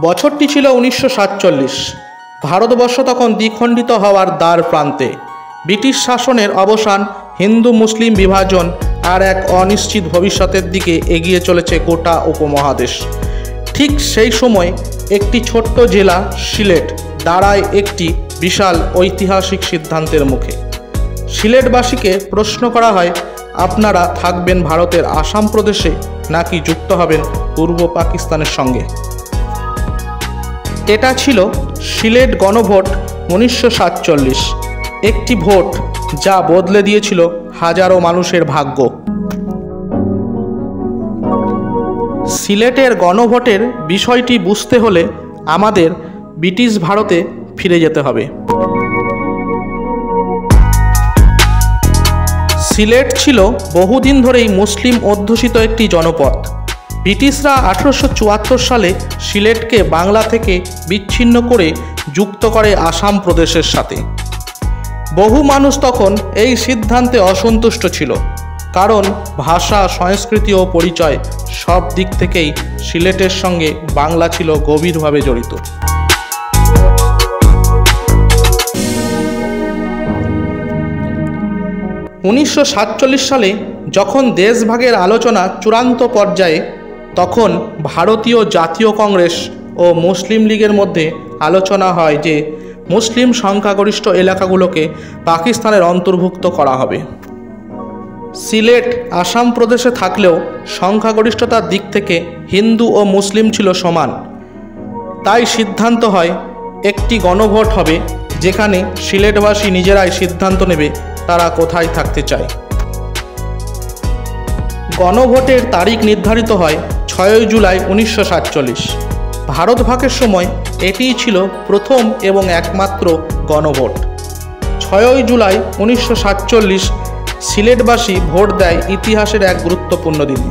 বছরটি ছিল 1947। ভারতবর্ষ তখন দ্বিখণ্ডিত হওয়ার দ্বার প্রান্তে। ব্রিটিশ শাসনের অবসান, হিন্দু মুসলিম বিভাজন আর এক অনিশ্চিত ভবিষ্যতের দিকে এগিয়ে চলেছে গোটা উপমহাদেশ। ঠিক সেই সময় একটি ছোট্ট জেলা সিলেট দাঁড়ায় একটি বিশাল ঐতিহাসিক সিদ্ধান্তের মুখে। সিলেটবাসীকে প্রশ্ন করা হয়, আপনারা থাকবেন ভারতের আসাম প্রদেশে নাকি যুক্ত হবেন পূর্ব পাকিস্তানের সঙ্গে? এটা ছিল সিলেট গণভোট 1947, একটি ভোট যা বদলে দিয়েছিল হাজারো মানুষের ভাগ্য। সিলেটের গণভোটের বিষয়টি বুঝতে হলে আমাদের ব্রিটিশ ভারতে ফিরে যেতে হবে। সিলেট ছিল বহুদিন ধরেই মুসলিম অধ্যুষিত একটি জনপদ। ব্রিটিশরা 1874 সালে সিলেটকে বাংলা থেকে বিচ্ছিন্ন করে যুক্ত করে আসাম প্রদেশের সাথে। বহু মানুষ তখন এই সিদ্ধান্তে অসন্তুষ্ট ছিল, কারণ ভাষা, সংস্কৃতি ও পরিচয় সব দিক থেকেই সিলেটের সঙ্গে বাংলা ছিল গভীরভাবে জড়িত। উনিশশো 1947 সালে যখন দেশভাগের আলোচনা চূড়ান্ত পর্যায়ে, তখন ভারতীয় জাতীয় কংগ্রেস ও মুসলিম লীগের মধ্যে আলোচনা হয় যে মুসলিম সংখ্যাগরিষ্ঠ এলাকাগুলোকে পাকিস্তানের অন্তর্ভুক্ত করা হবে। সিলেট আসাম প্রদেশে থাকলেও সংখ্যাগরিষ্ঠতার দিক থেকে হিন্দু ও মুসলিম ছিল সমান। তাই সিদ্ধান্ত হয় একটি গণভোট হবে, যেখানে সিলেটবাসী নিজেরাই সিদ্ধান্ত নেবে তারা কোথায় থাকতে চায়। গণভোটের তারিখ নির্ধারিত হয় 6 জুলাই 1947। ভারত ভাগের সময় এটিই ছিল প্রথম এবং একমাত্র গণভোট। 6 জুলাই 1947 সিলেটবাসী ভোট দেয় ইতিহাসের এক গুরুত্বপূর্ণ দিনে।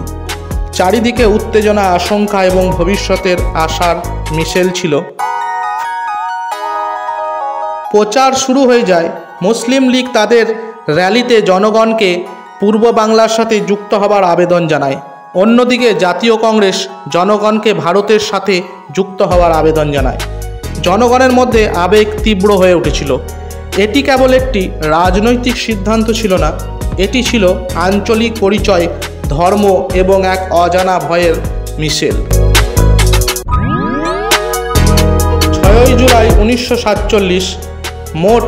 চারিদিকে উত্তেজনা, আশঙ্কা এবং ভবিষ্যতের আশার মিশেল ছিল। প্রচার শুরু হয়ে যায়। মুসলিম লীগ তাদের র্যালিতে জনগণকে পূর্ব বাংলার সাথে যুক্ত হবার আবেদন জানায়। অন্যদিকে জাতীয় কংগ্রেস জনগণকে ভারতের সাথে যুক্ত হওয়ার আবেদন জানায়। জনগণের মধ্যে আবেগ তীব্র হয়ে উঠেছিল। এটি কেবল একটি রাজনৈতিক সিদ্ধান্ত ছিল না, এটি ছিল আঞ্চলিক পরিচয়, ধর্ম এবং এক অজানা ভয়ের মিশেল। 6 জুলাই 1947 মোট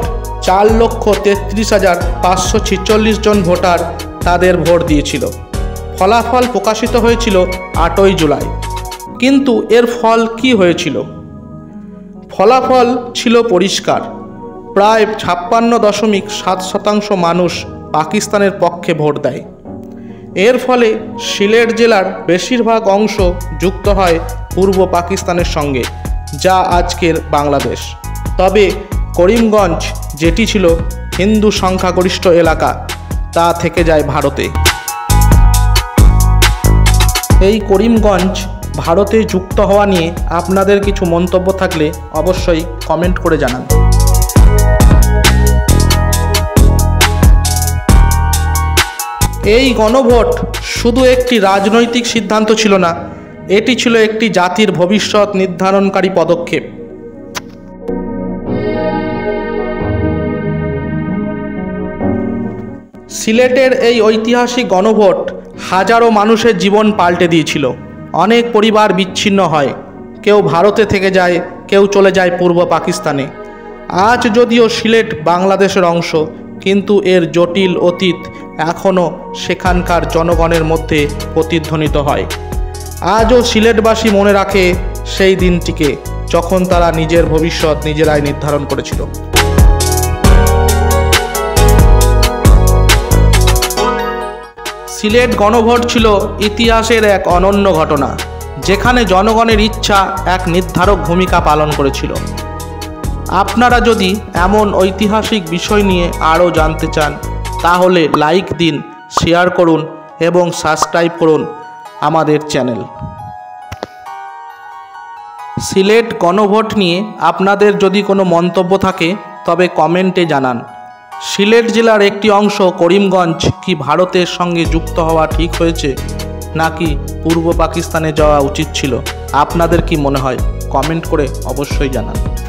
4,33,546 জন ভোটার তাদের ভোট দিয়েছিল। ফলাফল প্রকাশিত হয়েছিল 8 জুলাই। কিন্তু এর ফল কি হয়েছিল? ফলাফল ছিল পরিষ্কার। প্রায় 56.7% মানুষ পাকিস্তানের পক্ষে ভোট দেয়। এর ফলে সিলেট জেলার বেশিরভাগ অংশ যুক্ত হয় পূর্ব পাকিস্তানের সঙ্গে, যা আজকের বাংলাদেশ। তবে করিমগঞ্জ, যেটি ছিল হিন্দু সংখ্যাগরিষ্ঠ এলাকা, তা থেকে যায় ভারতে। এই করিমগঞ্জ ভারতে যুক্ত হওয়া নিয়ে আপনাদের কিছু মন্তব্য থাকলে অবশ্যই কমেন্ট করে জানান। এই গণভোট শুধু একটি রাজনৈতিক সিদ্ধান্ত ছিল না, এটি ছিল একটি জাতির ভবিষ্যৎ নির্ধারণকারী পদক্ষেপ। সিলেটের এই ঐতিহাসিক গণভোট হাজারো মানুষের জীবন পাল্টে দিয়েছিল। অনেক পরিবার বিচ্ছিন্ন হয়, কেউ ভারতে থেকে যায়, কেউ চলে যায় পূর্ব পাকিস্তানে। আজ যদিও সিলেট বাংলাদেশের অংশ, কিন্তু এর জটিল অতীত এখনও সেখানকার জনগণের মধ্যে প্রতিধ্বনিত হয়। আজও সিলেটবাসী মনে রাখে সেই দিনটিকে, যখন তারা নিজের ভবিষ্যৎ নিজেরাই নির্ধারণ করেছিল। সিলেট গণভোট ছিল ইতিহাসের এক অনন্য ঘটনা, যেখানে জনগণের ইচ্ছা এক নির্ধারক ভূমিকা পালন করেছিল। আপনারা যদি এমন ঐতিহাসিক বিষয় নিয়ে আরও জানতে চান, তাহলে লাইক দিন, শেয়ার করুন এবং সাবস্ক্রাইব করুন আমাদের চ্যানেল। সিলেট গণভোট নিয়ে আপনাদের যদি কোনো মন্তব্য থাকে তবে কমেন্টে জানান। সিলেট জেলার একটি অংশ করিমগঞ্জ কি ভারতের সঙ্গে যুক্ত হওয়া ঠিক হয়েছে? নাকি পূর্ব পাকিস্তানে যাওয়া উচিত ছিল? আপনাদের কি মনে হয়? কমেন্ট করে অবশ্যই জানান।